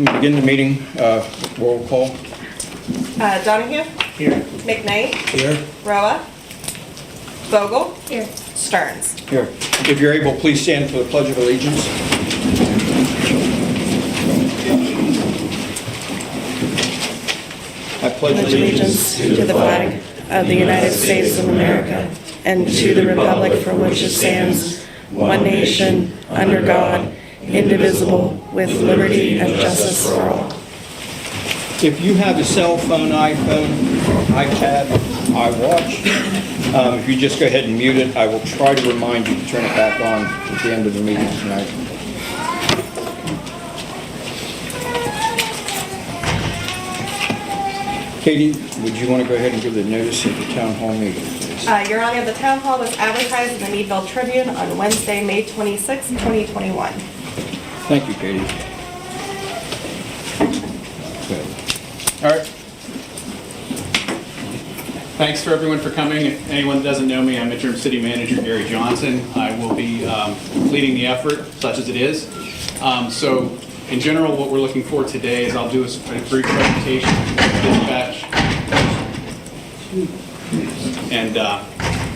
Begin the meeting, roll call. Donahue? Here. McKnight? Here. Roa? Vogel? Here. Stearns? Here. If you're able, please stand for the Pledge of Allegiance. I pledge Allegiance to the flag of the United States of America and to the republic for which it stands, one nation, under God, indivisible, with liberty and justice for all. If you have a cell phone, iPhone, iPad, iWatch, if you just go ahead and mute it, I will try to remind you to turn it back on at the end of the meeting tonight. Katie, would you want to go ahead and give the notice of the town hall meeting, please? Your Honor, the town hall was advertised in the Meadville Tribune on Wednesday, May 26, 2021. Thank you, Katie. Good. All right. Thanks for everyone for coming. If anyone that doesn't know me, I'm Interim City Manager Gary Johnson. I will be leading the effort, such as it is. So, in general, what we're looking for today is I'll do a brief presentation of dispatch. And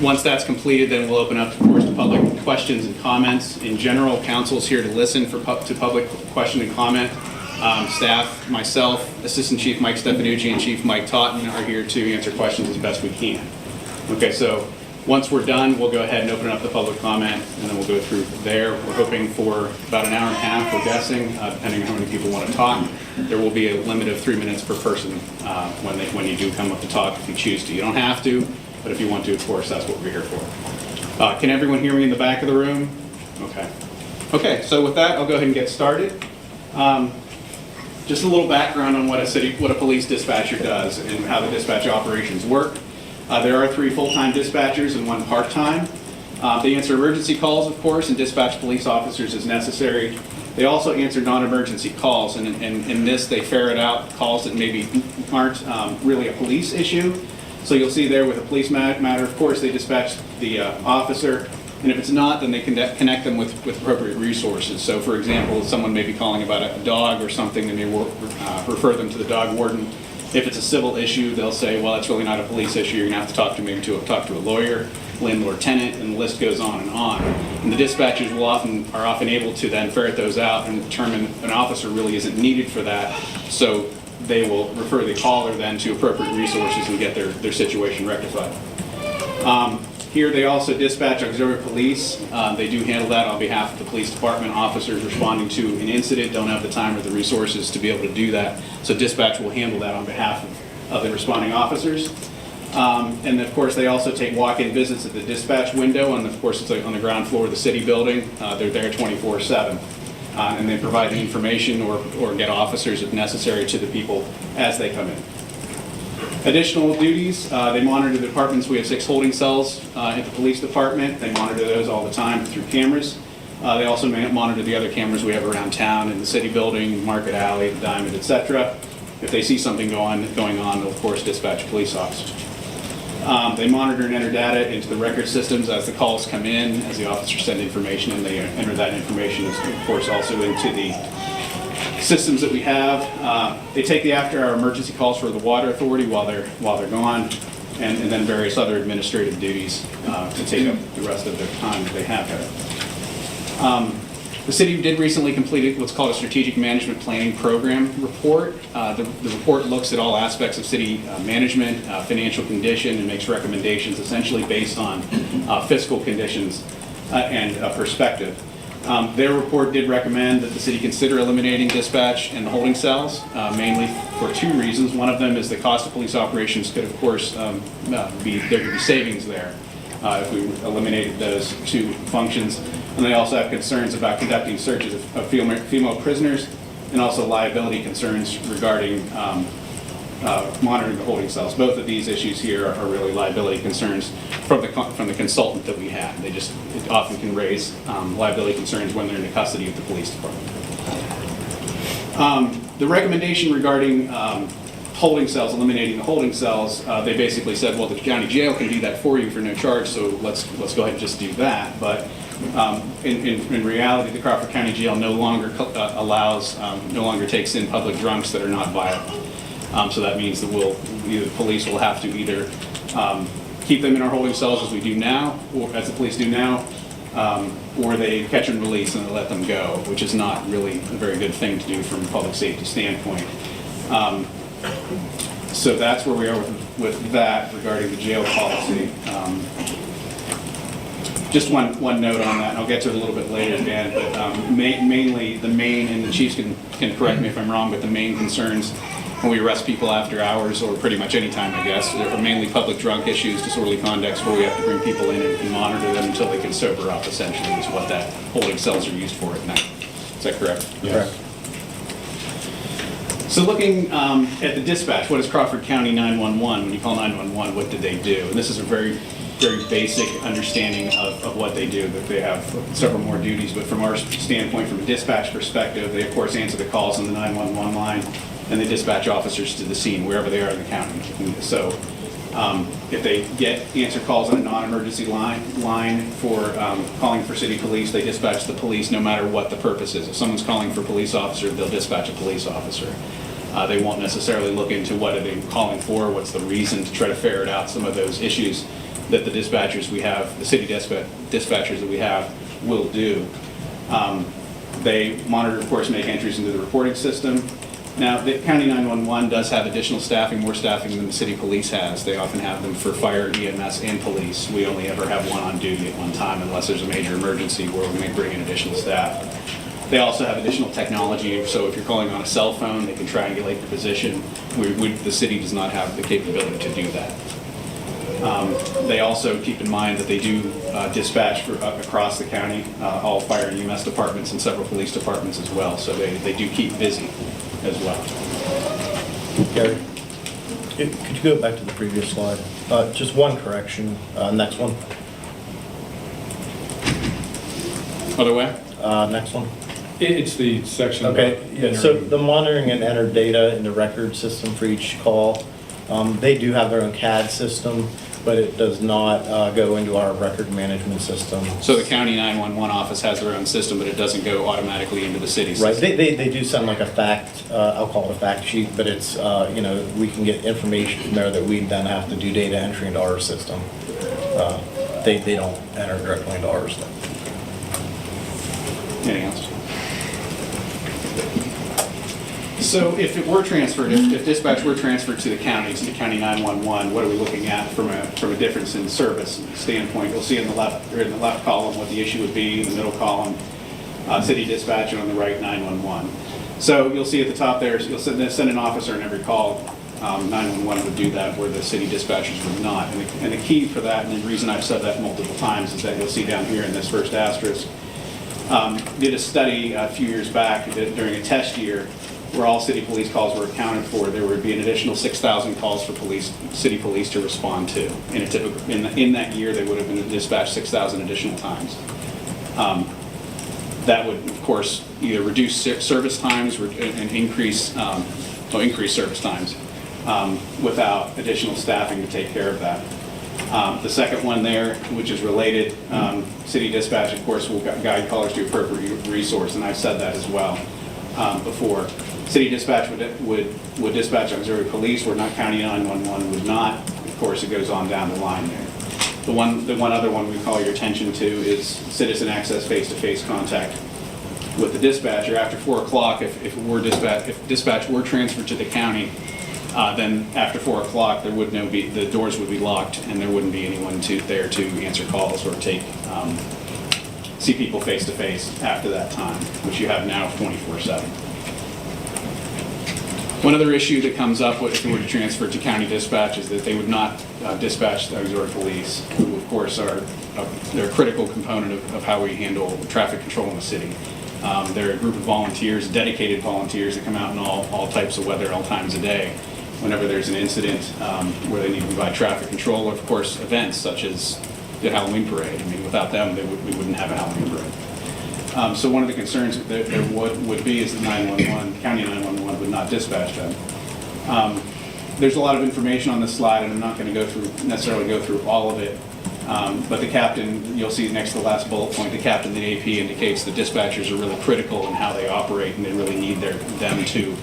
once that's completed, then we'll open up, of course, to public questions and comments. In general, council's here to listen to public question and comment. Staff, myself, Assistant Chief Mike Stefanucci, and Chief Mike Totten are here to answer questions as best we can. Okay, so once we're done, we'll go ahead and open up the public comment, and then we'll go through there. We're hoping for about an hour and a half, we're guessing, depending on how many people want to talk. There will be a limit of 3 minutes per person when you do come up to talk, if you choose to. You don't have to, but if you want to, of course, that's what we're here for. Can everyone hear me in the back of the room? Okay. Okay, so with that, I'll go ahead and get started. Just a little background on what a police dispatcher does and how the dispatch operations work. There are 3 full-time dispatchers and 1 part-time. They answer emergency calls, of course, and dispatch police officers as necessary. They also answer non-emergency calls, and in this they ferret out calls that maybe aren't really a police issue. So you'll see there with a police matter, of course, they dispatch the officer. And if it's not, then they connect them with appropriate resources. So, for example, someone may be calling about a dog or something, and they will refer them to the dog warden. If it's a civil issue, they'll say, well, it's really not a police issue. You're going to have to talk to a lawyer, landlord, tenant, and the list goes on and on. And the dispatchers are often able to then ferret those out and determine an officer really isn't needed for that. So they will refer the caller then to appropriate resources and get their situation rectified. Here they also dispatch auxiliary police. They do handle that on behalf of the police department. Officers responding to an incident don't have the time or the resources to be able to do that. So dispatch will handle that on behalf of the responding officers. And of course they also take walk-in visits at the dispatch window, and of course it's on the ground floor of the city building. They're there 24/7. And they provide the information or get officers if necessary to the people as they come in. Additional duties, they monitor the departments. We have 6 holding cells at the police department. They monitor those all the time through cameras. They also monitor the other cameras we have around town in the city building, Market Alley, the Diamond, etc. If they see something going on, they'll of course dispatch police officers. They monitor and enter data into the record systems as the calls come in, as the officers send information, and they enter that information, of course, also into the systems that we have. They take the after-hour emergency calls for the water authority while they're gone, and then various other administrative duties to take up the rest of their time that they have here. The city did recently complete what's called a strategic management planning program report. The report looks at all aspects of city management, financial condition, and makes recommendations essentially based on fiscal conditions and perspective. Their report did recommend that the city consider eliminating dispatch and the holding cells, mainly for 2 reasons. One of them is the cost of police operations could, of course, there could be savings there if we eliminated those 2 functions. And they also have concerns about conducting searches of female prisoners, and also liability concerns regarding monitoring the holding cells. Both of these issues here are really liability concerns from the consultant that we have. It often can raise liability concerns when they're in the custody of the police department. The recommendation regarding holding cells, eliminating the holding cells, they basically said, well, the county jail can do that for you for no charge, so let's go ahead and just do that. But In reality, the Crawford County Jail no longer no longer takes in public drunks that are not violent. So that means that the police will have to either keep them in our holding cells as we do now, or as the police do now, or they catch and release and they let them go, which is not really a very good thing to do from a public safety standpoint. So that's where we are with that regarding the jail policy. Just one note on that, and I'll get to it a little bit later, Dan, but mainly the main, and the chiefs can correct me if I'm wrong, but the main concerns when we arrest people after hours, or pretty much any time, I guess, are mainly public drunk issues, disorderly conducts, where we have to bring people in and monitor them until they can sober up, essentially, is what that holding cells are used for at night. Is that correct? Yes. Correct. So looking at the dispatch, what is Crawford County 911? When you call 911, what did they do? And this is a very basic understanding of what they do, that they have several more duties, but from our standpoint, from a dispatch perspective, they of course answer the calls on the 911 line, and they dispatch officers to the scene wherever they are in the county. So if they answer calls on a non-emergency line for calling for city police, they dispatch the police no matter what the purpose is. If someone's calling for a police officer, they'll dispatch a police officer. They won't necessarily look into what are they calling for, what's the reason, to try to ferret out some of those issues that the dispatchers we have, the city dispatchers that we have, will do. They monitor, of course, make entries into the reporting system. Now, the County 911 does have additional staffing, more staffing than the city police has. They often have them for fire, EMS, and police. We only ever have one on duty at one time unless there's a major emergency where we may bring in additional staff. They also have additional technology, so if you're calling on a cell phone, they can triangulate your position. The city does not have the capability to do that. They also keep in mind that they do dispatch across the county, all fire and EMS departments and several police departments as well, so they do keep busy as well. Gary, could you go back to the previous slide? Just one correction, next one. Other way? Next one. It's the section. Okay, about yeah, so entering. the monitoring and enter data in the record system for each call, they do have their own CAD system, but it does not go into our record management system. So the county 911 office has their own system, but it doesn't go automatically into the city Right, system. they do send like a fact, I'll call it a fact sheet, but it's, we can get information from there that we then have to do data entry into our system. They don't enter directly into ours. Anything else? So if it were transferred, if dispatch were transferred to the county 911, what are we looking at from a difference in service standpoint? You'll see in the left column what the issue would be, in the middle column, city dispatch, and on the right, 911. So you'll see at the top there, you'll send an officer in every call. 911 would do that, where the city dispatchers would not. And the key for that, and the reason I've said that multiple times, is that you'll see down here in this first asterisk, did a study a few years back during a test year where all city police calls were accounted for. There would be an additional 6,000 calls for city police to respond to. In that year, they would have been dispatched 6,000 additional times. That would, of course, either reduce service times and increase service times without additional staffing to take care of that. The second one there, which is related, city dispatch, of course, will guide callers to appropriate resource, and I've said that as well before. City dispatch would dispatch auxiliary police, where not county 911 would not. Of course, it goes on down the line there. The one other one we call your attention to is citizen access face-to-face contact with the dispatcher. After 4 o'clock, if dispatch were transferred to the county, then after 4 o'clock, the doors would be locked, and there wouldn't be anyone there to answer calls or see people face to face after that time, which you have now 24/7. One other issue that comes up if they were to transfer to county dispatch is that they would not dispatch the auxiliary police, who of course they're a critical component of how we handle traffic control in the city. They're a group of volunteers, dedicated volunteers, that come out in all types of weather, all times of day, whenever there's an incident where they need to provide traffic control, or of course events such as the Halloween parade. I mean, without them, we wouldn't have a Halloween parade. So one of the concerns that there would be is that county 911 would not dispatch them. There's a lot of information on this slide, and I'm not going to necessarily go through all of it. But the captain, you'll see next to the last bullet point, the captain of the AP indicates the dispatchers are really critical in how they operate, and they really need them to,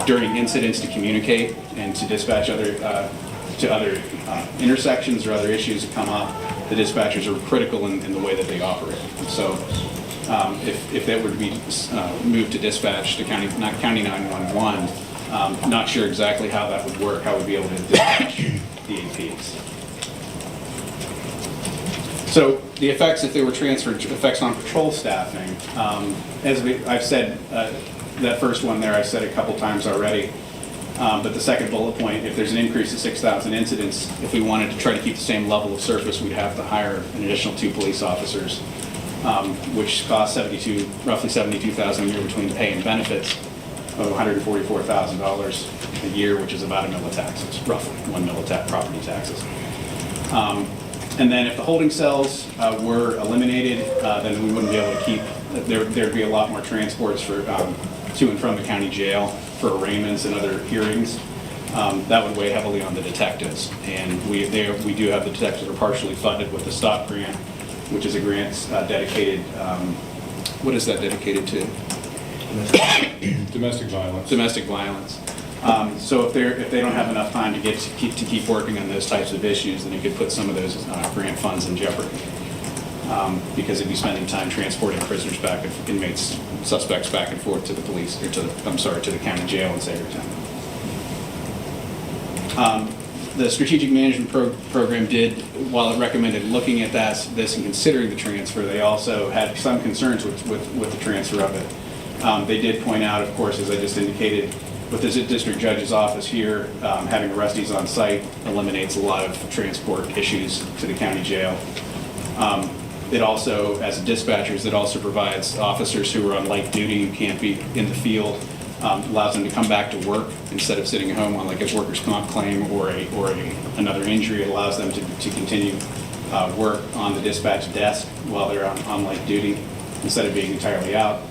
during incidents, to communicate and to dispatch to other intersections or other issues that come up. The dispatchers are critical in the way that they operate. So if that were to be moved to dispatch to county 911, not sure exactly how that would work, how we'd be able to dispatch the APs. So the effects, if they were transferred, effects on patrol staffing, as I've said, that first one there I've said a couple times already, but the second bullet point, if there's an increase of 6,000 incidents, if we wanted to try to keep the same level of service, we'd have to hire an additional 2 police officers, which costs roughly $72,000 a year between pay and benefits of $144,000 a year, which is about $1 million taxes, roughly $1 million property taxes. And then if the holding cells were eliminated, then we wouldn't be able to keep, there'd be a lot more transports for to and from the county jail for arraignments and other hearings. That would weigh heavily on the detectives. And we do have the detectives that are partially funded with the STOP grant, which is a grant dedicated, what is that dedicated to? Domestic violence. Domestic violence. So if they don't have enough time to keep working on those types of issues, then it could put some of those grant funds in jeopardy, because they'd be spending time transporting prisoners inmates, suspects back and forth to the police, or to the county jail in Sagertown. The strategic management program did, while it recommended looking at this and considering the transfer, they also had some concerns with the transfer of it. They did point out, of course, as I just indicated, with the district judge's office here, having arrestees on site eliminates a lot of transport issues to the county jail. It also, as dispatchers, it also provides officers who are on light duty, who can't be in the field, allows them to come back to work instead of sitting home on like a workers' comp claim or another injury. It allows them to continue work on the dispatch desk while they're on light duty instead of being entirely out.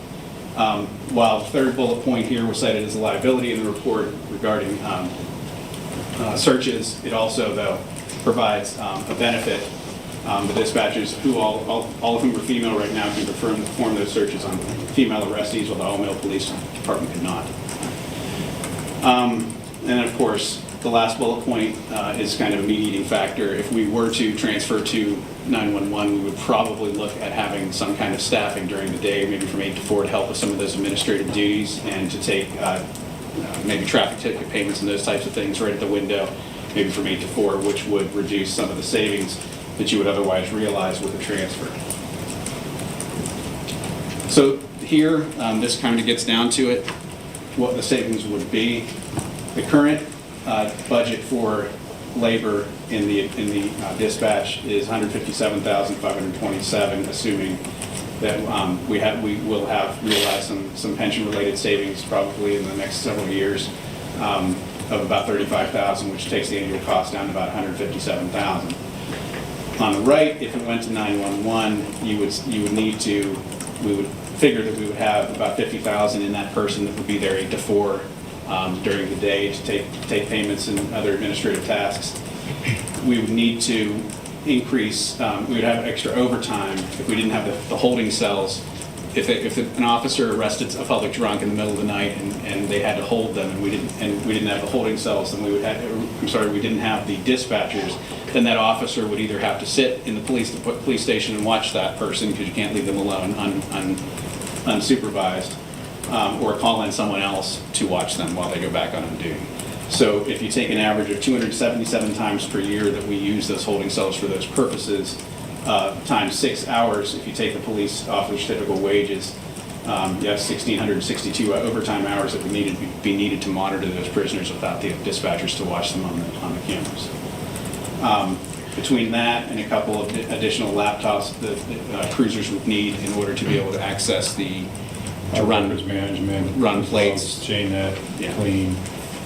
While the third bullet point here was cited as a liability in the report regarding searches, it also, though, provides a benefit. The dispatchers, who all of whom are female right now, can perform those searches on female arrestees, while the all-male police department could not. And then, of course, the last bullet point is kind of a meat-eating factor. If we were to transfer to 911, we would probably look at having some kind of staffing during the day, maybe from 8 to 4, to help with some of those administrative duties and to take maybe traffic ticket payments and those types of things right at the window, maybe from 8 to 4, which would reduce some of the savings that you would otherwise realize with a transfer. So here, this kind of gets down to it, what the savings would be. The current budget for labor in the dispatch is $157,527, assuming that we will have realized some pension-related savings probably in the next several years of about $35,000, which takes the annual cost down to about $157,000. On the right, if it went to 911, we would figure that we would have about $50,000 in that person that would be there 8 to 4 during the day to take payments and other administrative tasks. We would need to increase, we would have extra overtime if we didn't have the holding cells. If an officer arrested a public drunk in the middle of the night and they had to hold them, and we didn't have the holding cells, then we didn't have the dispatchers, then that officer would either have to sit in the police station and watch that person, because you can't leave them alone unsupervised, or call in someone else to watch them while they go back on duty. So if you take an average of 277 times per year that we use those holding cells for those purposes, times 6 hours, if you take the police officer's typical wages, you have 1,662 overtime hours that would be needed to monitor those prisoners without the dispatchers to watch them on the cameras. Between that and a couple of additional laptops that cruisers would need in order to be able to access to run management, run plates, chain net, yeah, clean,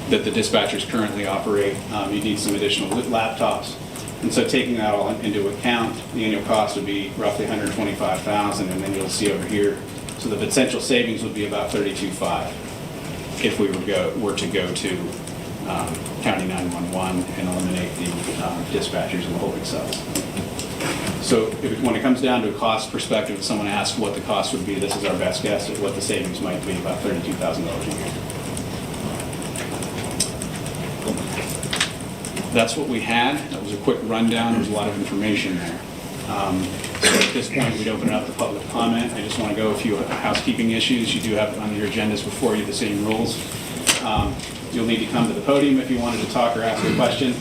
that the dispatchers currently operate, you need some additional laptops. And so taking that all into account, the annual cost would be roughly $125,000, and then you'll see over here, so the potential savings would be about $32,500 if we were to go to County 911 and eliminate the dispatchers and the holding cells. So when it comes down to a cost perspective, if someone asks what the cost would be, this is our best guess at what the savings might be, about $32,000 a year. That's what we had. That was a quick rundown. There was a lot of information there. So at this point, we'd open it up to public comment. I just want to go a few housekeeping issues. You do have on your agendas before you the same rules. You'll need to come to the podium if you wanted to talk or ask a question.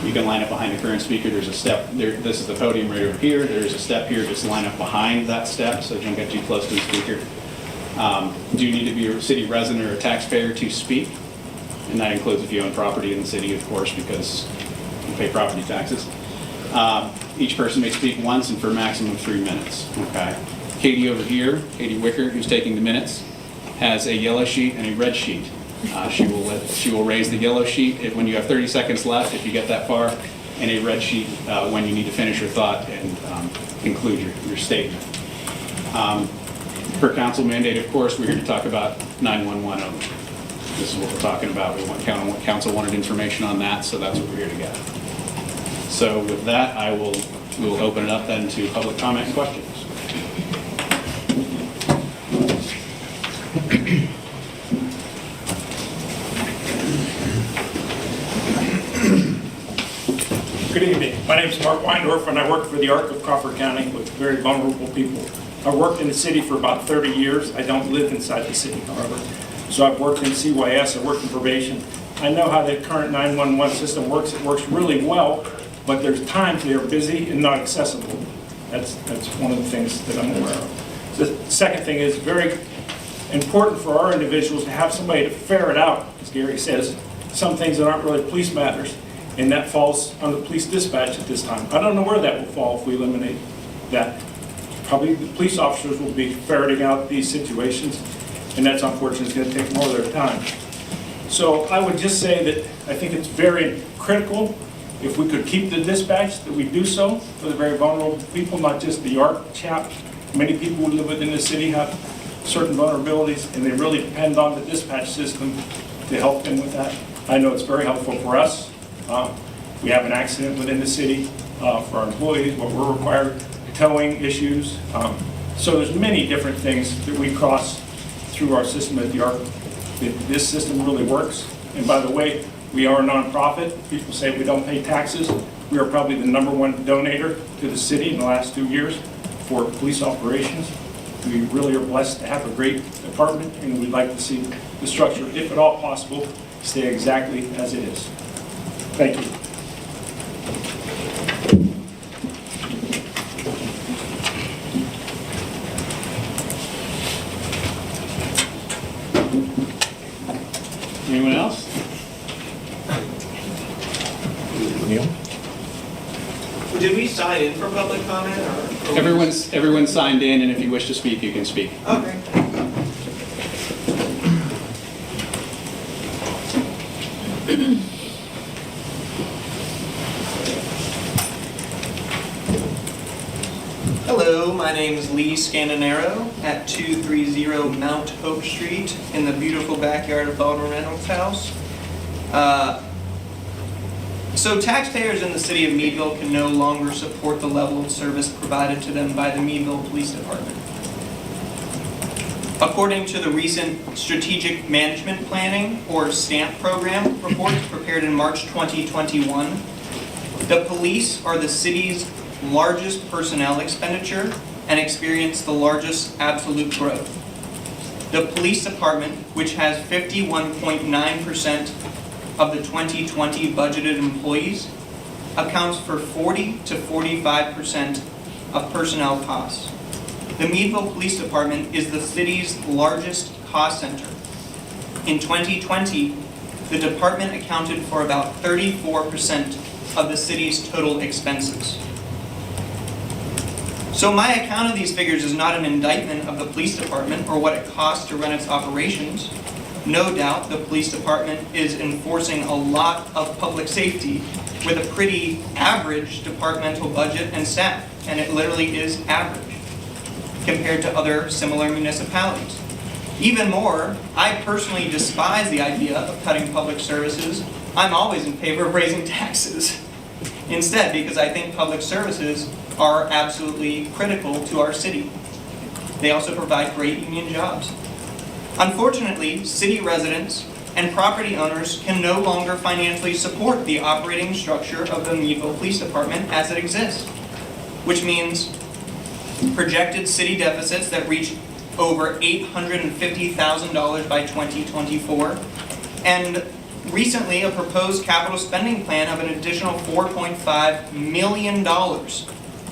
You can line up behind the current speaker. There's a step there. This is the podium right over here. There's a step here. Just line up behind that step so don't get too close to the speaker. Do you need to be a city resident or a taxpayer to speak? And that includes if you own property in the city, of course, because you pay property taxes. Each person may speak once and for a maximum of 3 minutes. Okay. Katie over here, Katie Wicker, who's taking the minutes, has a yellow sheet and a red sheet. She will raise the yellow sheet when you have 30 seconds left, if you get that far, and a red sheet when you need to finish your thought and conclude your statement. Per council mandate, of course, we're here to talk about 911 only. This is what we're talking about. Council wanted information on that, so that's what we're here to get. So with that, we will open it up then to public comment and questions. Good evening. My name is Mark Weindorf, and I work for the ARC of Crawford County with very vulnerable people. I've worked in the city for about 30 years. I don't live inside the city, however. So I've worked in CYS, I've worked in probation. I know how the current 911 system works. It works really well, but there's times they are busy and not accessible. That's one of the things that I'm aware of. The second thing is very important for our individuals to have somebody to ferret out, as Gary says, some things that aren't really police matters. And that falls on the police dispatch at this time. I don't know where that will fall if we eliminate that. Probably the police officers will be ferreting out these situations, and that's unfortunate. It's going to take more of their time. So I would just say that I think it's very critical if we could keep the dispatch, that we do so for the very vulnerable people, not just the ARC chap. Many people who live within the city have certain vulnerabilities, and they really depend on the dispatch system to help them with that. I know it's very helpful for us. We have an accident within the city for our employees, what we're required, towing issues. So there's many different things that we cross through our system at the ARC. This system really works. And by the way, we are a nonprofit. People say we don't pay taxes. We are probably the #1 donator to the city in the last 2 years for police operations. We really are blessed to have a great department, and we'd like to see the structure, if at all possible, stay exactly as it is. Thank you. Anyone else? Neil? Did we sign in for public comment? Or Everyone's signed in, and if you wish to speak, you can speak. Okay. Hello, my name is Lee Scandinaro at 230 Mount Hope Street in the beautiful backyard of Baldwin Reynolds' house. So taxpayers in the city of Meadville can no longer support the level of service provided to them by the Meadville Police Department. According to the recent Strategic Management Planning, or STAMP program report prepared in March 2021, the police are the city's largest personnel expenditure and experience the largest absolute growth. The police department, which has 51.9% of the 2020 budgeted employees, accounts for 40 to 45% of personnel costs. The Meadville Police Department is the city's largest cost center. In 2020, the department accounted for about 34% of the city's total expenses. So my account of these figures is not an indictment of the police department or what it costs to run its operations. No doubt the police department is enforcing a lot of public safety with a pretty average departmental budget and staff, and it literally is average compared to other similar municipalities. Even more, I personally despise the idea of cutting public services. I'm always in favor of raising taxes instead, because I think public services are absolutely critical to our city. They also provide great union jobs. Unfortunately, city residents and property owners can no longer financially support the operating structure of the Meadville Police Department as it exists, which means projected city deficits that reach over $850,000 by 2024, and recently a proposed capital spending plan of an additional $4.5 million.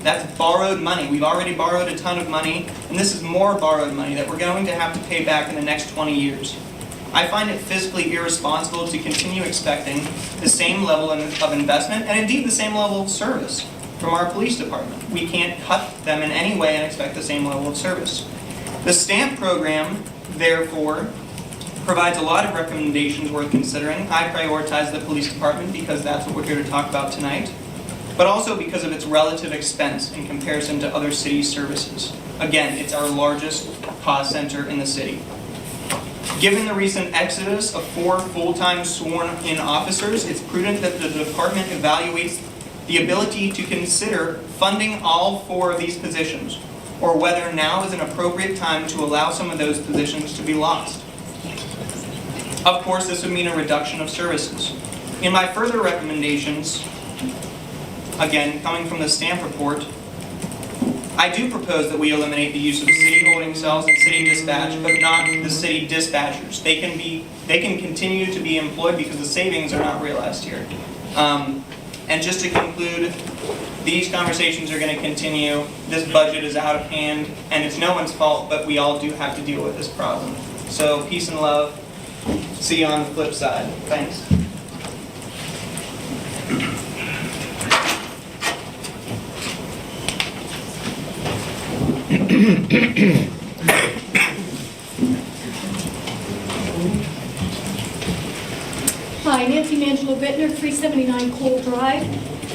That's borrowed money. We've already borrowed a ton of money, and this is more borrowed money that we're going to have to pay back in the next 20 years. I find it fiscally irresponsible to continue expecting the same level of investment, and indeed the same level of service from our police department. We can't cut them in any way and expect the same level of service. The STAMP program, therefore, provides a lot of recommendations worth considering. I prioritize the police department because that's what we're here to talk about tonight, but also because of its relative expense in comparison to other city services. Again, it's our largest cost center in the city. Given the recent exodus of 4 full-time sworn-in officers, it's prudent that the department evaluates the ability to consider funding all 4 of these positions, or whether now is an appropriate time to allow some of those positions to be lost. Of course, this would mean a reduction of services. In my further recommendations, again, coming from the STAMP report, I do propose that we eliminate the use of city holding cells and city dispatch, but not the city dispatchers. They can continue to be employed because the savings are not realized here. And just to conclude, these conversations are going to continue. This budget is out of hand, and it's no one's fault, but we all do have to deal with this problem. So peace and love. See you on the flip side. Thanks. Hi, Nancy Mangelo Bittner, 379 Cole Drive,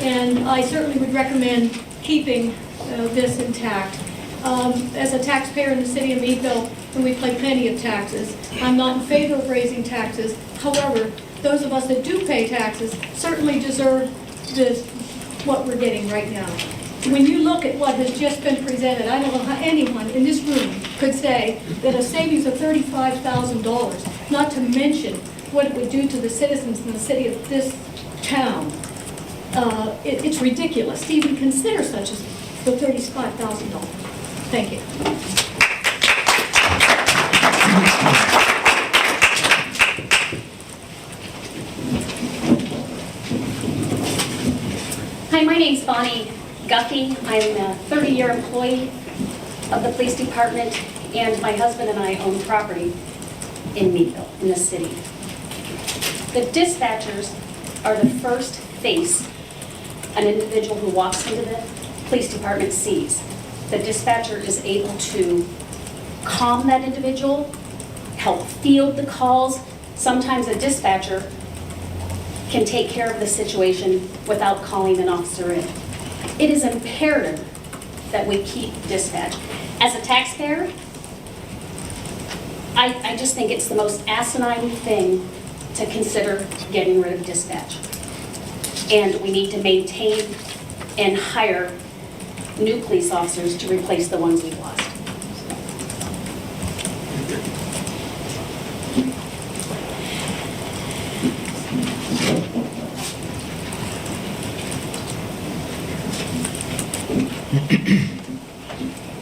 and I certainly would recommend keeping this intact. As a taxpayer in the city of Meadville, and we pay plenty of taxes, I'm not in favor of raising taxes. However, those of us that do pay taxes certainly deserve what we're getting right now. When you look at what has just been presented, I don't know how anyone in this room could say that a savings of $35,000, not to mention what it would do to the citizens in the city of this town, it's ridiculous to even consider such as the $35,000. Thank you. Hi, my name's Bonnie Guffey. I'm a 30-year employee of the police department, and my husband and I own property in Meadville, in the city. The dispatchers are the first face an individual who walks into the police department sees. The dispatcher is able to calm that individual, help field the calls. Sometimes a dispatcher can take care of the situation without calling an officer in. It is imperative that we keep dispatch. As a taxpayer, I just think it's the most asinine thing to consider getting rid of dispatch. And we need to maintain and hire new police officers to replace the ones we've lost.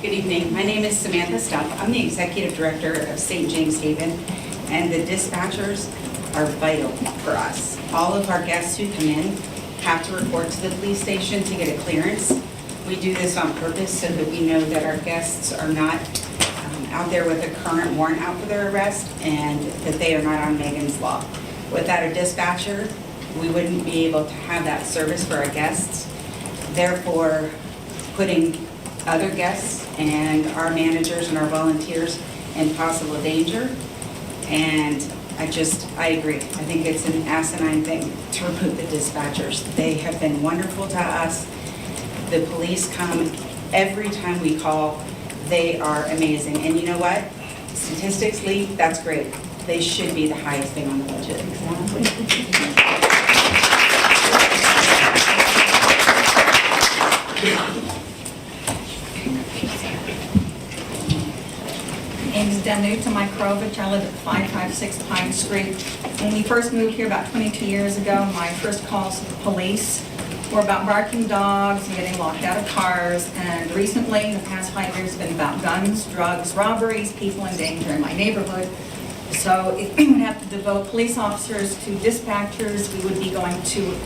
Good evening. My name is Samantha Stumpf. I'm the Executive Director of St. James Haven, and the dispatchers are vital for us. All of our guests who come in have to report to the police station to get a clearance. We do this on purpose so that we know that our guests are not out there with a current warrant out for their arrest and that they are not on Megan's Law. Without a dispatcher, we wouldn't be able to have that service for our guests, therefore putting other guests and our managers and our volunteers in possible danger. And I agree. I think it's an asinine thing to remove the dispatchers. They have been wonderful to us. The police come every time we call. They are amazing. And you know what? Statistically, that's great. They should be the highest thing on the budget. Danuta Microvich. I live at 556 Pine Street. When we first moved here about 22 years ago, my first calls to the police were about barking dogs and getting locked out of cars. And recently, in the past 5 years, it's been about guns, drugs, robberies, people in danger in my neighborhood. So if we would have to devote police officers to dispatchers, we would be going to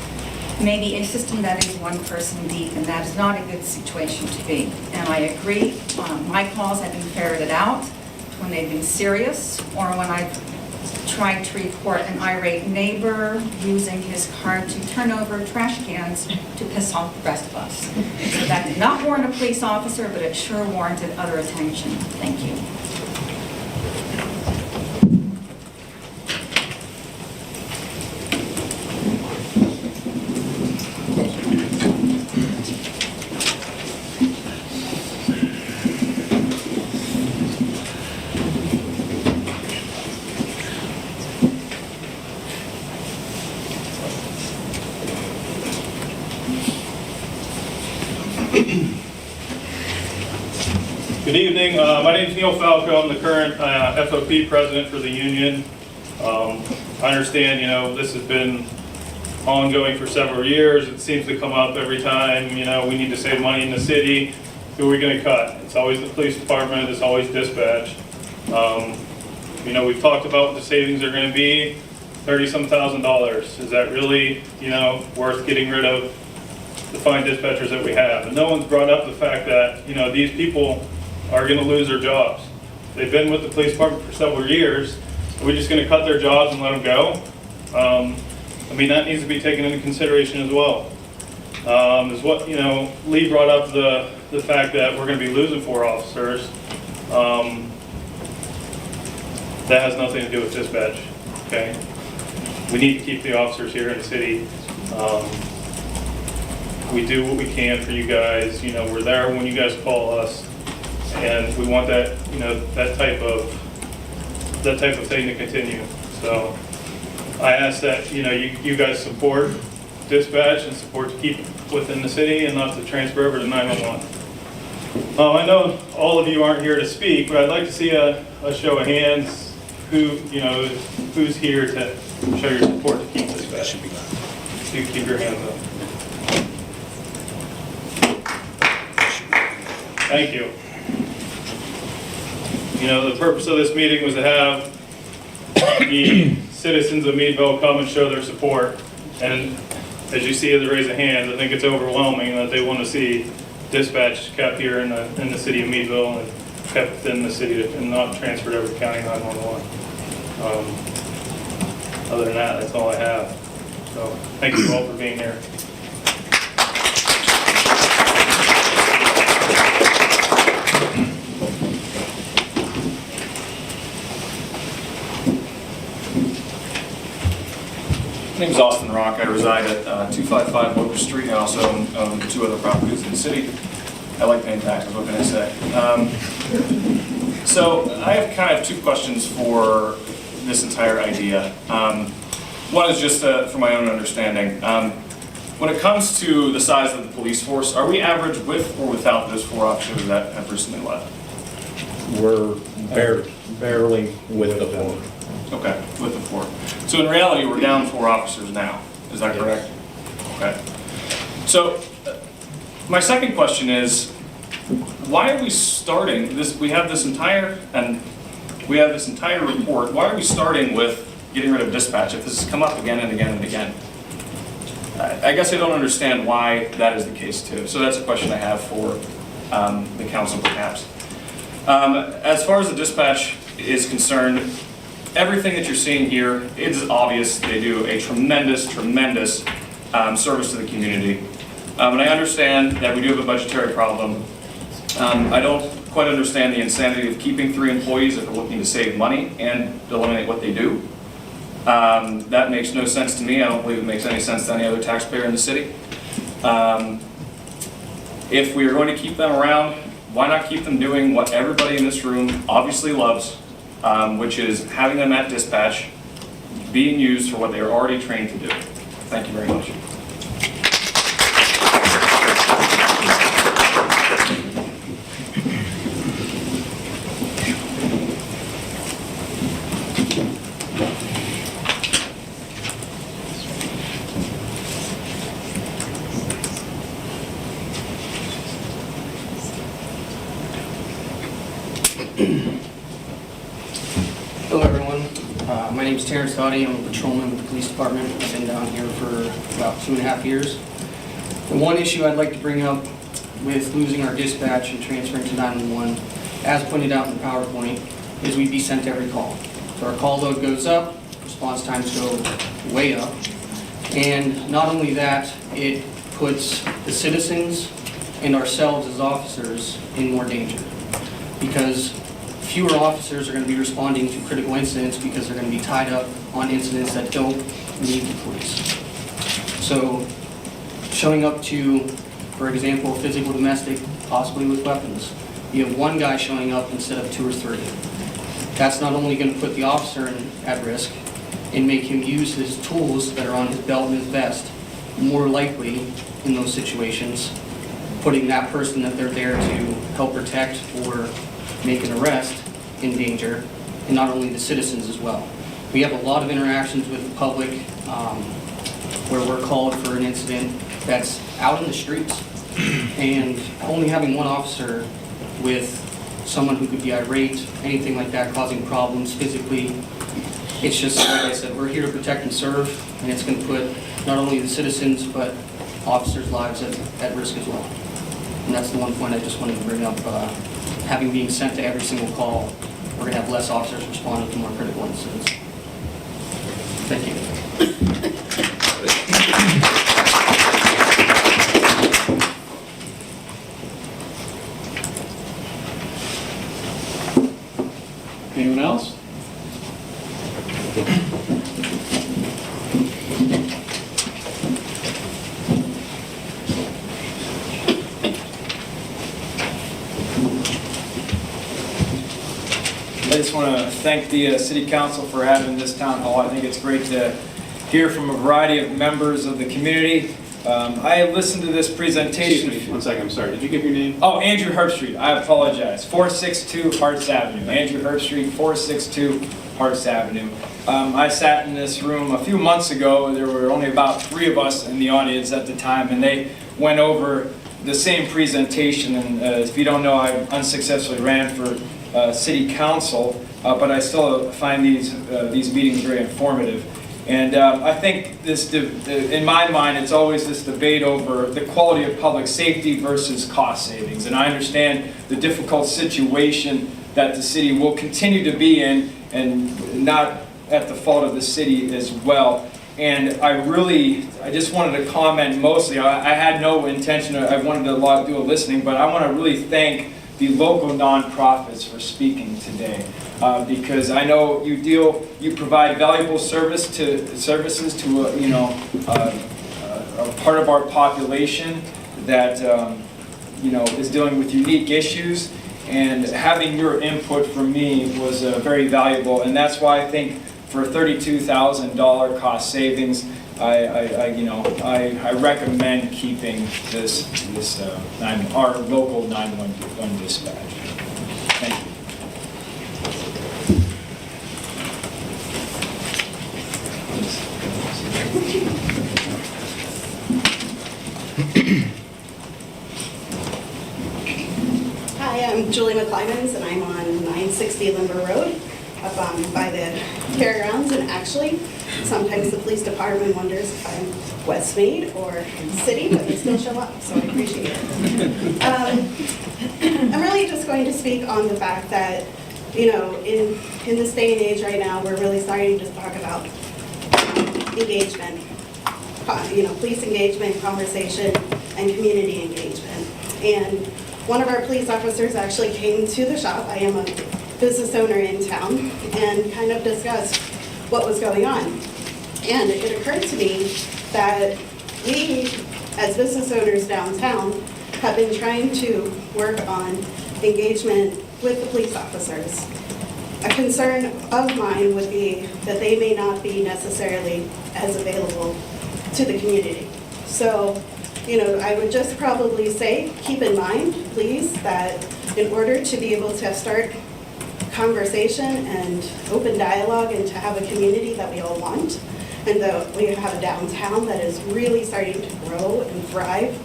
maybe a system that is one person deep, and that is not a good situation to be. And I agree, my calls have been ferreted out when they've been serious, or when I've tried to report an irate neighbor using his car to turn over trash cans to piss off the rest of us. So that did not warrant a police officer, but it sure warranted other attention. Thank you. Good evening. My name is Neil Falco. I'm the current FOP president for the union. I understand, this has been ongoing for several years. It seems to come up every time, we need to save money in the city. Who are we going to cut? It's always the police department. It's always dispatch. We've talked about what the savings are going to be, $30-some thousand. Is that really, worth getting rid of the fine dispatchers that we have? And no one's brought up the fact that, these people are going to lose their jobs. They've been with the police department for several years. Are we just going to cut their jobs and let them go? That needs to be taken into consideration as well. Is what, Lee brought up the fact that we're going to be losing 4 officers. That has nothing to do with dispatch, okay? We need to keep the officers here in the city. We do what we can for you guys. We're there when you guys call us, and we want that, that type of thing to continue. So I ask that, you guys support dispatch and support to keep within the city and not to transfer over to 911. I know all of you aren't here to speak, but I'd like to see a show of hands. Who's here to show your support to keep dispatch? You keep your hands up. Thank you. The purpose of this meeting was to have the citizens of Meadville come and show their support. And as you see, the raise of hands, I think it's overwhelming that they want to see dispatch kept here in the city of Meadville and kept within the city and not transferred over to County 911. Other than that, that's all I have. So thank you all for being here. My name is Austin Rock. I reside at 255 Locust Street. I also own 2 other properties in the city. I like paying taxes, what can I say? So I have kind of 2 questions for this entire idea. One is just for my own understanding. When it comes to the size of the police force, are we average with or without those 4 officers that have recently left? We're barely with the 4. Okay, with the 4. So in reality, we're down 4 officers now. Is that correct? Okay. So my second question is, why are we starting this? We have this entire report. Why are we starting with getting rid of dispatch if this has come up again and again and again? I guess I don't understand why that is the case too. So that's a question I have for the council perhaps. As far as the dispatch is concerned, everything that you're seeing here, it is obvious they do a tremendous service to the community. And I understand that we do have a budgetary problem. I don't quite understand the insanity of keeping 3 employees if we're looking to save money and eliminate what they do. That makes no sense to me. I don't believe it makes any sense to any other taxpayer in the city. If we are going to keep them around, why not keep them doing what everybody in this room obviously loves, which is having them at dispatch, being used for what they are already trained to do. Thank you very much. Hello, everyone. My name is Terrence Dottie. I'm a patrolman with the police department. I've been down here for about 2.5 years. The one issue I'd like to bring up with losing our dispatch and transferring to 911, as pointed out in the PowerPoint, is we'd be sent to every call. So our call load goes up, response times go way up. And not only that, it puts the citizens and ourselves as officers in more danger, because fewer officers are going to be responding to critical incidents because they're going to be tied up on incidents that don't need the police. So showing up to, for example, physical domestic, possibly with weapons, you have one guy showing up instead of 2 or 3. That's not only going to put the officer at risk and make him use his tools that are on his belt and his vest more likely in those situations, putting that person that they're there to help protect or make an arrest in danger, and not only the citizens as well. We have a lot of interactions with the public where we're called for an incident that's out in the streets, and only having one officer with someone who could be irate, anything like that, causing problems physically, it's just, like I said, we're here to protect and serve, and it's going to put not only the citizens but officers' lives at risk as well. And that's the one point I just wanted to bring up. Having being sent to every single call, we're going to have less officers responding to more critical incidents. Thank you. Anyone else? I just want to thank the City Council for having this town hall. I think it's great to hear from a variety of members of the community. I listened to this presentation. Excuse me, 1 second, I'm sorry. Did you give your name? Oh, Andrew Herbstreet. I apologize. 462 Harts Avenue. Andrew Herbstreet, 462 Harts Avenue. I sat in this room a few months ago. There were only about 3 of us in the audience at the time, and they went over the same presentation. And if you don't know, I unsuccessfully ran for City Council, but I still find these meetings very informative. And I think this, in my mind, it's always this debate over the quality of public safety versus cost savings. And I understand the difficult situation that the city will continue to be in, and not at the fault of the city as well. And I just wanted to comment mostly. I had no intention, I wanted to do a listening, but I want to really thank the local nonprofits for speaking today, because I know you provide valuable services to a part of our population that is dealing with unique issues, and having your input from me was very valuable, and that's why I think for $32,000 cost savings, I recommend keeping our local 911 dispatch. Thank you. Hi, I'm Julie McClimans, and I'm on 960 Limber Road, up by the fairgrounds. And actually, sometimes the police department wonders if I'm West Mead or city, but they still show up, so I appreciate it. I'm really just going to speak on the fact that, in this day and age right now, we're really starting to talk about engagement, police engagement, conversation, and community engagement. And one of our police officers actually came to the shop. I am a business owner in town, and kind of discussed what was going on. And it occurred to me that we, as business owners downtown, have been trying to work on engagement with the police officers. A concern of mine would be that they may not be necessarily as available to the community. So, I would just probably say, keep in mind, please, that in order to be able to start conversation and open dialogue and to have a community that we all want. And that we have a downtown that is really starting to grow and thrive.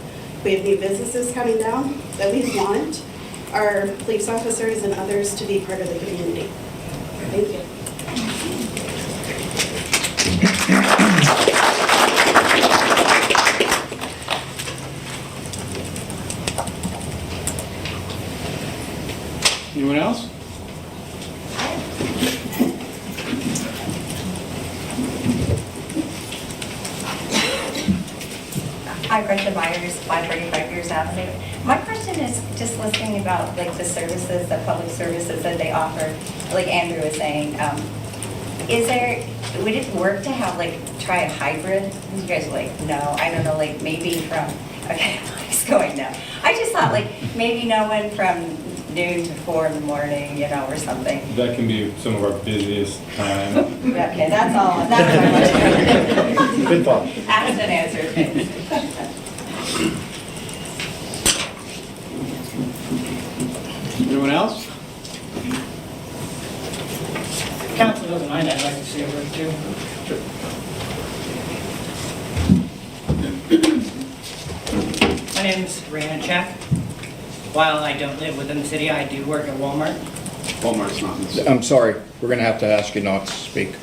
We have new businesses coming down that we want our police officers and others to be part of the community. Thank you. Anyone else? Hi, Brenda Myers, 535 Years Avenue. My question is just listening about like the services, the public services that they offer, like Andrew was saying. Would it work to have like, try a hybrid? You guys are like, no, I don't know, like maybe from, okay, he's going no. I just thought like maybe no one from noon to 4 in the morning, you know, or something. That can be some of our busiest time. Okay, that's all, that's what I wanted. Good thought. Asked and answered, thanks. Anyone else? Council doesn't mind, I'd like to say a word too. My name is Raymond Check. While I don't live within the city, I do work at Walmart. Walmart's not in this. I'm sorry, we're going to have to ask you not to speak.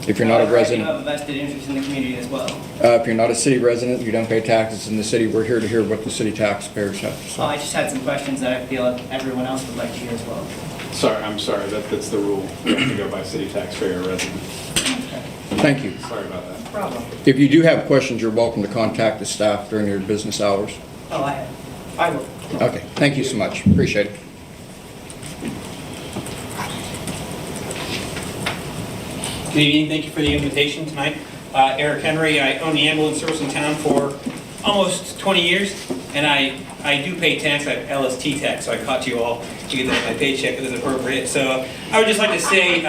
If you're not a I do resident, have a vested interest in the community as well. if you're not a city resident, you don't pay taxes in the city, we're here to hear what the city taxpayers have to So I say. just had some questions that I feel everyone else would like to hear as well. Sorry, I'm sorry, that's the rule. You have to go by city taxpayer resident. Thank you. Sorry about that. No problem. If you do have questions, you're welcome to contact the staff during your business hours. Oh, I will. Okay, thank you so much, appreciate it. Good evening, thank you for the invitation tonight. Eric Henry, I own the ambulance service in town for almost 20 years, and I do pay tax, I have LST tax, so I caught you all to get that in my paycheck as appropriate. So I would just like to say,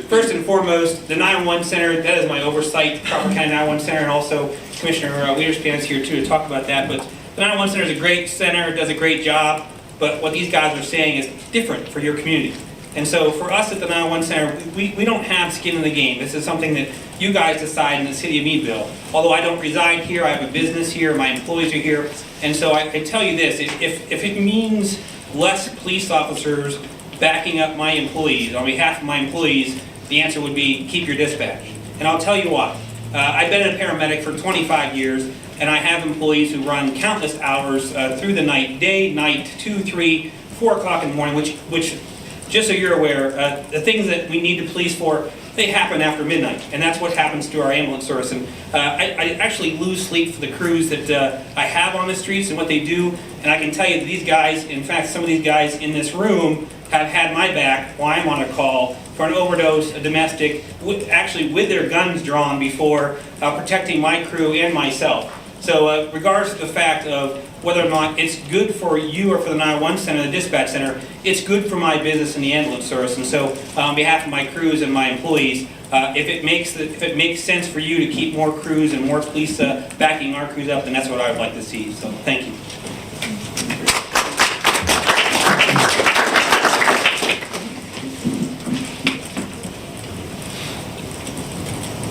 first and foremost, the 911 Center, that is my oversight, Crawford County 911 Center, and also Commissioner Wiederspan's here too to talk about that. But the 911 Center is a great center, does a great job, but what these guys are saying is different for your community. And so for us at the 911 Center, we don't have skin in the game. This is something that you guys decide in the city of Meadville. Although I don't reside here, I have a business here, my employees are here. And so I tell you this, if it means less police officers backing up my employees, on behalf of my employees, the answer would be keep your dispatch. And I'll tell you why. I've been a paramedic for 25 years, and I have employees who run countless hours through the night, day, night, 2, 3, 4 o'clock in the morning, which just so you're aware, the things that we need the police for, they happen after midnight, and that's what happens to our ambulance service. And I actually lose sleep for the crews that I have on the streets and what they do, and I can tell you that these guys, in fact, some of these guys in this room have had my back while I'm on a call for an overdose, a domestic, actually with their guns drawn before protecting my crew and myself. So regardless of the fact of whether or not it's good for you or for the 911 Center, the dispatch center, it's good for my business and the ambulance service. And so on behalf of my crews and my employees, if it makes sense for you to keep more crews and more police backing our crews up, then that's what I would like to see. So thank you.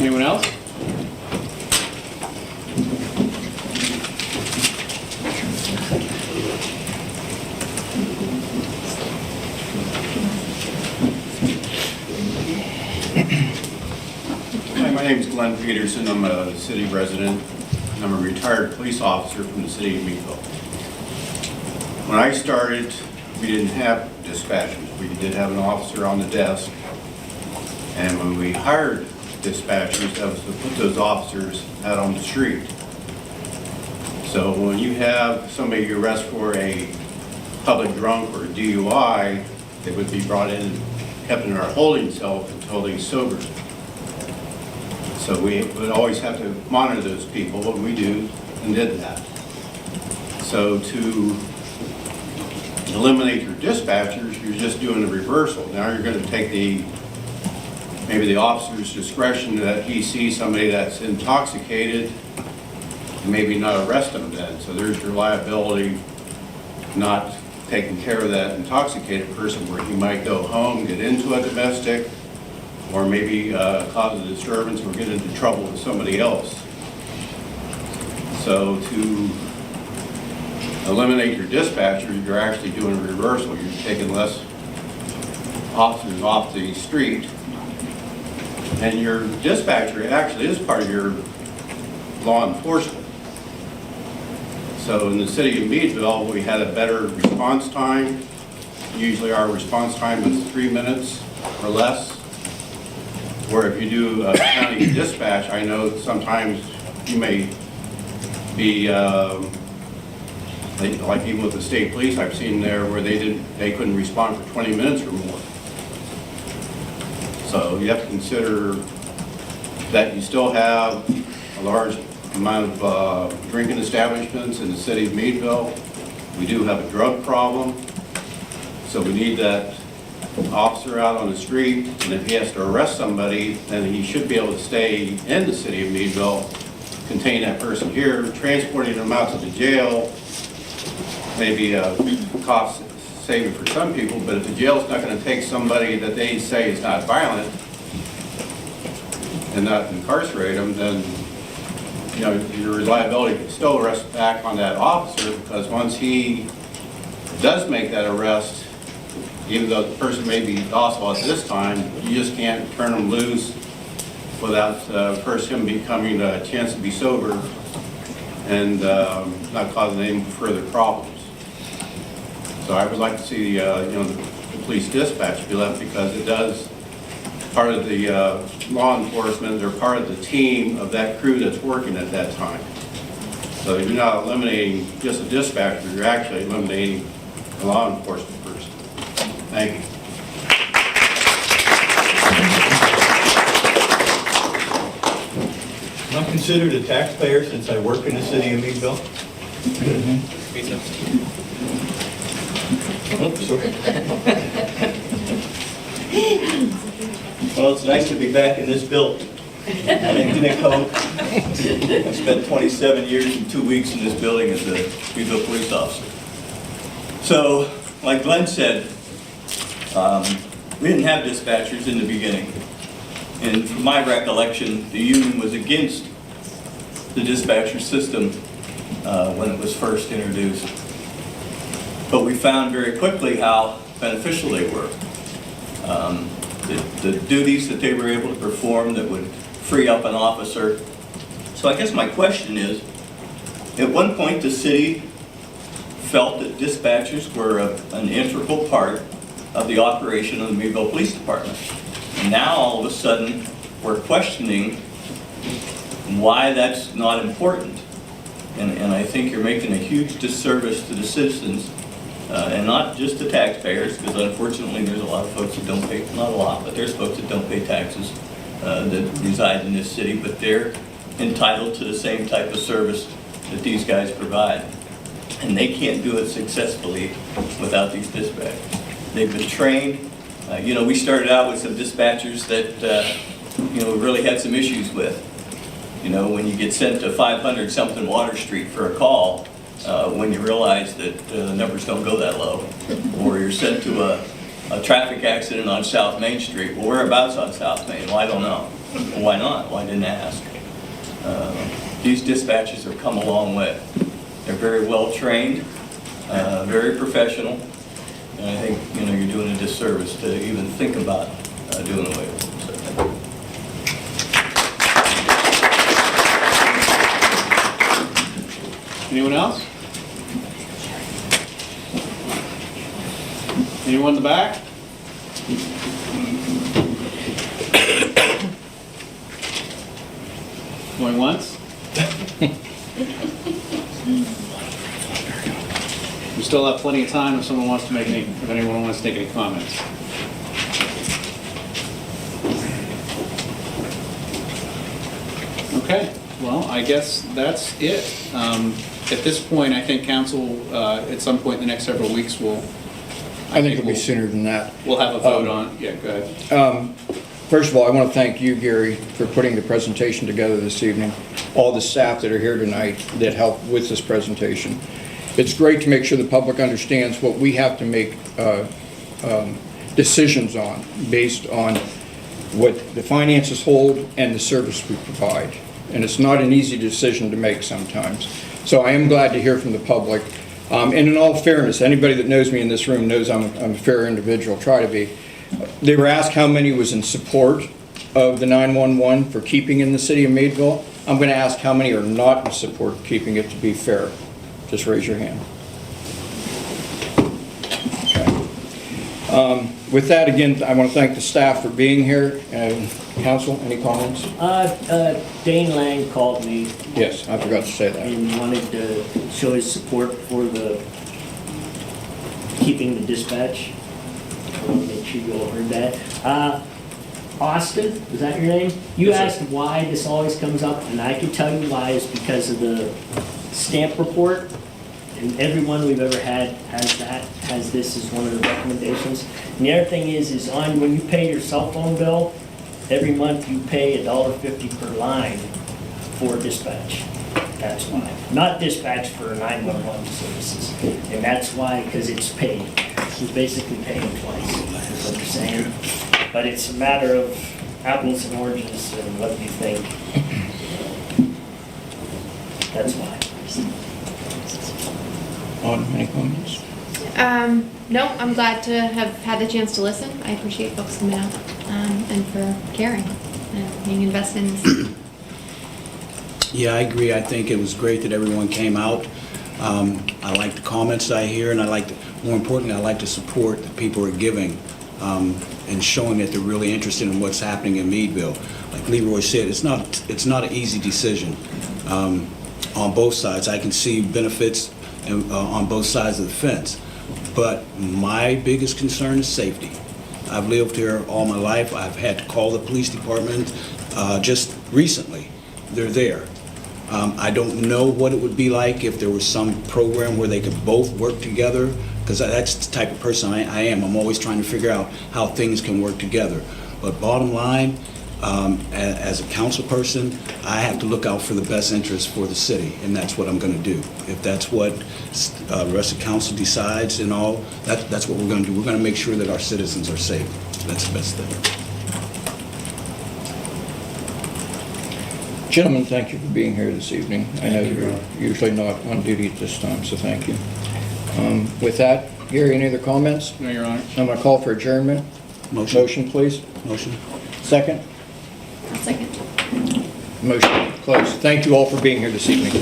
Anyone else? Hi, my name is Glenn Peterson. I'm a city resident. I'm a retired police officer from the city of Meadville. When I started, we didn't have dispatchers. We did have an officer on the desk. And when we hired dispatchers, that was to put those officers out on the street. So when you have somebody you arrest for a public drunk or a DUI, they would be brought in and kept in our holding cell until they sobered. So we would always have to monitor those people, and we do and did that. So to eliminate your dispatchers, you're just doing the reversal. Now you're going to take maybe the officer's discretion that he sees somebody that's intoxicated and maybe not arrest them then. So there's your liability not taking care of that intoxicated person where he might go home, get into a domestic, or maybe cause a disturbance or get into trouble with somebody else. So to eliminate your dispatcher, you're actually doing a reversal. You're taking less officers off the street. And your dispatcher actually is part of your law enforcement. So in the city of Meadville, we had a better response time. Usually our response time is 3 minutes or less. Where if you do a county dispatch, I know sometimes you may be, like even with the state police, I've seen there where they couldn't respond for 20 minutes or more. So you have to consider that you still have a large amount of drinking establishments in the city of Meadville. We do have a drug problem, so we need that officer out on the street, and if he has to arrest somebody, then he should be able to stay in the city of Meadville, contain that person here, transporting them out to the jail, maybe cost saving for some people, but if the jail's not going to take somebody that they say is not violent and not incarcerate them, then you know your reliability can still rest back on that officer, because once he does make that arrest, even though the person may be docile at this time, you just can't turn them loose without first him becoming a chance to be sober and not causing any further problems. So I would like to see the police dispatch be left, because it does part of the law enforcement. They're part of the team of that crew that's working at that time. So you're not eliminating just a dispatcher, you're actually eliminating a law enforcement person. Thank you. I'm considered a taxpayer since I work in the city of Meadville. Oops, sorry. Well, it's nice to be back in this building. My name's Nick Hope. I spent 27 years and 2 weeks in this building as a Meadville police officer. So, like Glenn said, we didn't have dispatchers in the beginning. And from my recollection, the union was against the dispatcher system when it was first introduced. But we found very quickly how beneficial they were. The duties that they were able to perform that would free up an officer. So I guess my question is, at one point the city felt that dispatchers were an integral part of the operation of the Meadville Police Department. And now all of a sudden we're questioning why that's not important. And I think you're making a huge disservice to the citizens, and not just the taxpayers, because unfortunately there's a lot of folks that don't pay, not a lot, but there's folks that don't pay taxes that reside in this city, but they're entitled to the same type of service that these guys provide. And they can't do it successfully without these dispatchers. They've been trained. We started out with some dispatchers that, we really had some issues with. When you get sent to 500 something Water Street for a call, when you realize that the numbers don't go that low, or you're sent to a traffic accident on South Main Street. Well, whereabouts on South Main? Well, I don't know. Well, why not? Well, I didn't ask. These dispatchers have come a long way. They're very well trained, very professional, and I think you're doing a disservice to even think about doing away with them. So, anyone else? Anyone in the back? Going once? We still have plenty of time if someone wants to if anyone wants to take any comments. Okay, well, I guess that's it. At this point, I think council, at some point in the next several weeks, I think it'll be sooner than that. We'll have a vote on, yeah, go ahead. First of all, I want to thank you, Gary, for putting the presentation together this evening, all the staff that are here tonight that helped with this presentation. it's great to make sure the public understands what we have to make decisions on, based on what the finances hold and the service we provide. And it's not an easy decision to make sometimes. So I am glad to hear from the public. And in all fairness, anybody that knows me in this room knows I'm a fair individual, try to be. They were asked how many was in support of the 911 for keeping in the city of Meadville. I'm going to ask how many are not in support of keeping it, to be fair. Just raise your hand. Okay. With that, again, I want to thank the staff for being here. Council, any comments? Dane Lang called me. Yes, I forgot to say that. And wanted to show his support for the keeping the dispatch. I want to make sure you all heard that. Austin, is that your name? You asked why this always comes up, and I can tell you why. It's because of the stamp report, and everyone we've ever had has this as one of the recommendations. And the other thing is on when you pay your cell phone bill, every month you pay $1.50 per line for dispatch. That's why. Not dispatch for 911 services. And that's why, because it's paid. You're basically paying twice, is what you're saying. But it's a matter of apples and oranges and what you think. That's why. Autumn, any comments? No, I'm glad to have had the chance to listen. I appreciate folks coming out and for caring and being invested in this. Yeah, I agree. I think it was great that everyone came out. I like the comments I hear, and more importantly, I like the support that people are giving and showing that they're really interested in what's happening in Meadville. Like Leroy said, it's not an easy decision on both sides. I can see benefits on both sides of the fence, but my biggest concern is safety. I've lived here all my life. I've had to call the police department just recently. They're there. I don't know what it would be like if there was some program where they could both work together, because that's the type of person I am. I'm always trying to figure out how things can work together. But bottom line, as a council person, I have to look out for the best interest for the city, and that's what I'm going to do. If that's what the rest of council decides and all, that's what we're going to do. We're going to make sure that our citizens are safe. That's the best thing. Gentlemen, thank you for being here this evening. I know you're usually not on duty at this time, so thank you. With that, Gary, any other comments? No, Your Honor. I'm going to call for adjournment. Motion, please. Motion. Second? I'll second. Motion closed. Thank you all for being here this evening.